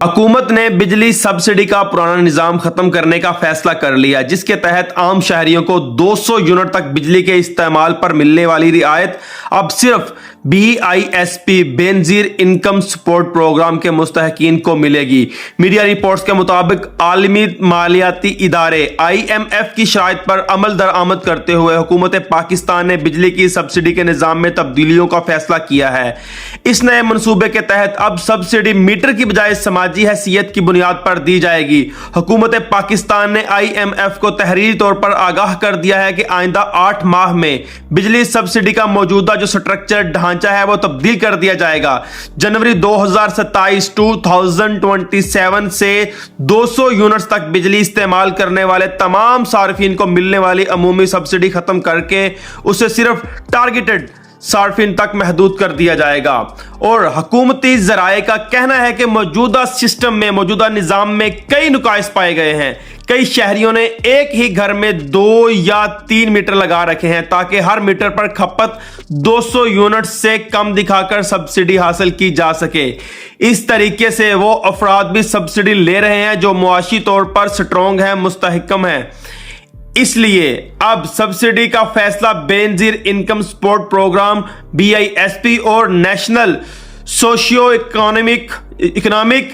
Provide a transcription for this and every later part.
हुकूमत ने बिजली सब्सिडी का पुराना निजाम खत्म करने का फैसला कर लिया, जिसके तहत आम शहरियों को 200 यूनिट तक बिजली के इस्तेमाल पर मिलने वाली रियायत अब सिर्फ BISP Benazir income support programme के मुस्तहकीन को मिलेगी। मीडिया रिपोर्ट्स के मुताबिक आलमी मालियाती इदारे IMF की शराइत पर अमल दरामद करते हुए हुकूमत पाकिस्तान ने बिजली की सब्सिडी के निजाम में तब्दीलियों का फैसला किया है। इस नए मनसूबे के तहत अब सब्सिडी मीटर की बजाय समाजी हैसियत की बुनियाद पर दी जाएगी। हुकूमत पाकिस्तान ने IMF को तहरीरी तौर पर आगाह कर दिया है कि आइंदा 8 माह में बिजली सब्सिडी का मौजूदा जो स्ट्रक्चर ढांचा है वो तब्दील कर दिया जाएगा। जनवरी 2027 से 200 यूनिट्स तक बिजली इस्तेमाल करने वाले तमाम सार्फिन को मिलने वाली अमूमी सब्सिडी खत्म करके उसे सिर्फ टारगेटेड सार्फिन तक महदूद कर दिया जाएगा। और हुकूमती जराए का कहना है कि मौजूदा सिस्टम में, मौजूदा निजाम में कई नुकाइस पाए गए हैं। कई शहरियों ने एक ही घर में 2 या 3 मीटर लगा रखे हैं ताकि हर मीटर पर खपत 200 यूनिट से कम दिखाकर सब्सिडी हासिल की जा सके। इस तरीके से वो अफराद भी सब्सिडी ले रहे हैं जो मुआशी तौर पर स्ट्रॉन्ग है, मुस्तहकम है। इसलिए अब सब्सिडी का फैसला Benazir income support programme BISP और नेशनल सोशियो इकोनॉमिक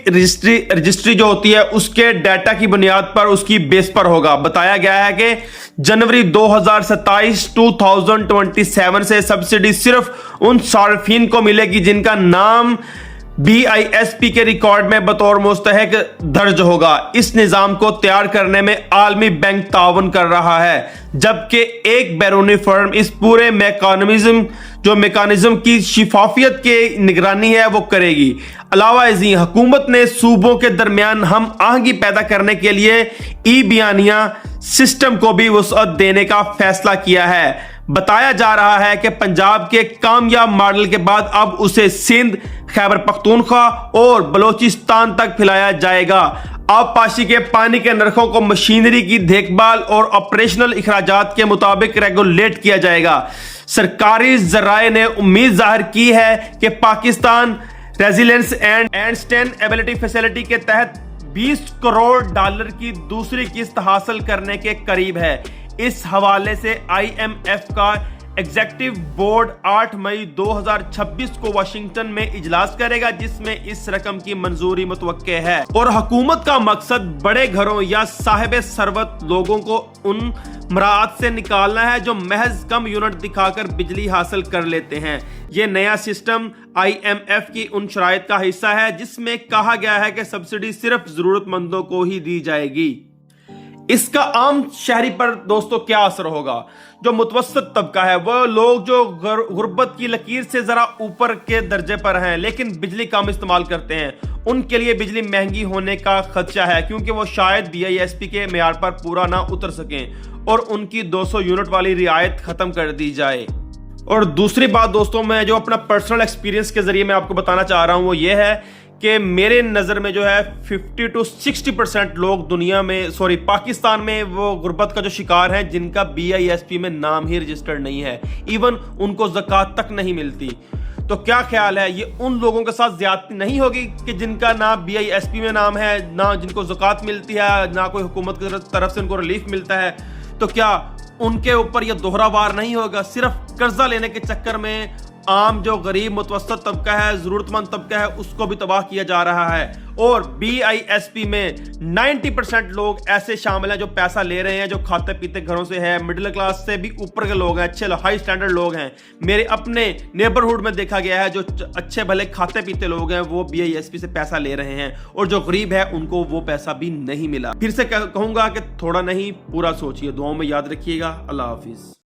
रजिस्ट्री जो होती है उसके डाटा की बुनियाद पर, उसकी बेस पर होगा। बताया गया है कि जनवरी 2027 से सब्सिडी सिर्फ उन सार्फिन को मिलेगी जिनका नाम BISP के रिकॉर्ड में बतौर मुस्तहक दर्ज होगा। इस निजाम को तैयार करने में आलमी बैंक ताउन कर रहा है, जबकि एक बैरूनी फर्म इस पूरे मैकानिज्म की शिफाफियत की निगरानी है वो करेगी। अलावा इसी हुकूमत ने सूबों के दरमियान हम आहंगी पैदा करने के लिए ई-बयानिया सिस्टम को भी वसअत देने का फैसला किया है। बताया जा रहा है कि पंजाब के कामयाब मॉडल के बाद अब उसे सिंध, खैबर पख्तूनख्वा और बलोचिस्तान तक फैलाया जाएगा। आबपाशी के पानी के नरखों को मशीनरी की देखभाल और ऑपरेशनल इखराजात के मुताबिक रेगुलेट किया जाएगा। सरकारी जराए ने उम्मीद जाहिर की है कि Pakistan resilience and sustainability facility के तहत $20 करोड़ की दूसरी किस्त हासिल करने के करीब है। इस हवाले से IMF का एग्जीक्यूटिव बोर्ड 8 मई 2026 को वाशिंगटन में इजलास करेगा, जिसमें इस रकम की मंजूरी मुतवक्के है। और हुकूमत का मकसद बड़े घरों या साहिब सरवत लोगों को उन मराहत से निकालना है जो महज कम यूनिट दिखाकर बिजली हासिल कर लेते हैं। यह नया सिस्टम IMF की उन शराइत का हिस्सा है जिसमें कहा गया है कि सब्सिडी सिर्फ जरूरतमंदों को ही दी जाएगी। इसका आम शहरी पर दोस्तों क्या असर होगा? जो मुतवस्सित तबका है, वो लोग जो गुर्बत की लकीर से जरा ऊपर के दर्जे पर हैं लेकिन बिजली कम इस्तेमाल करते हैं, उनके लिए बिजली महंगी होने का खदशा है, क्योंकि वो शायद BISP के मेयार पर पूरा ना उतर सकें और उनकी 200 यूनिट वाली रियायत खत्म कर दी जाए। और दूसरी बात दोस्तों, मैं जो अपना पर्सनल एक्सपीरियंस के जरिए मैं आपको बताना चाह रहा हूं वो ये है कि मेरे नज़र में जो है 50 to 60% लोग दुनिया में, पाकिस्तान में वो गुर्बत का जो शिकार हैं जिनका BISP में नाम ही रजिस्टर्ड नहीं है, इवन उनको ज़कात तक नहीं मिलती। तो क्या ख्याल है, ये उन लोगों के साथ ज्यादती नहीं होगी कि जिनका ना BISP में नाम है, ना जिनको ज़कात मिलती है, ना कोई हुकूमत की तरफ से उनको रिलीफ मिलता है? तो क्या उनके ऊपर यह दोहरा वार नहीं होगा? सिर्फ कर्जा लेने के चक्कर में आम जो गरीब मुतवस्सित तबका है, जरूरतमंद तबका है, उसको भी तबाह किया जा रहा है। और BISP में 90% लोग ऐसे शामिल हैं जो पैसा ले रहे हैं, जो खाते पीते घरों से है, मिडिल क्लास से भी ऊपर के लोग हैं, अच्छे हाई स्टैंडर्ड लोग हैं। मेरे अपने नेबरहुड में देखा गया है जो अच्छे भले खाते पीते लोग हैं वो BISP से पैसा ले रहे हैं, और जो गरीब है उनको वो पैसा भी नहीं मिला। फिर से कहूंगा कि थोड़ा नहीं पूरा सोचिए। दुआओं में याद रखिएगा। अल्लाह हाफिज।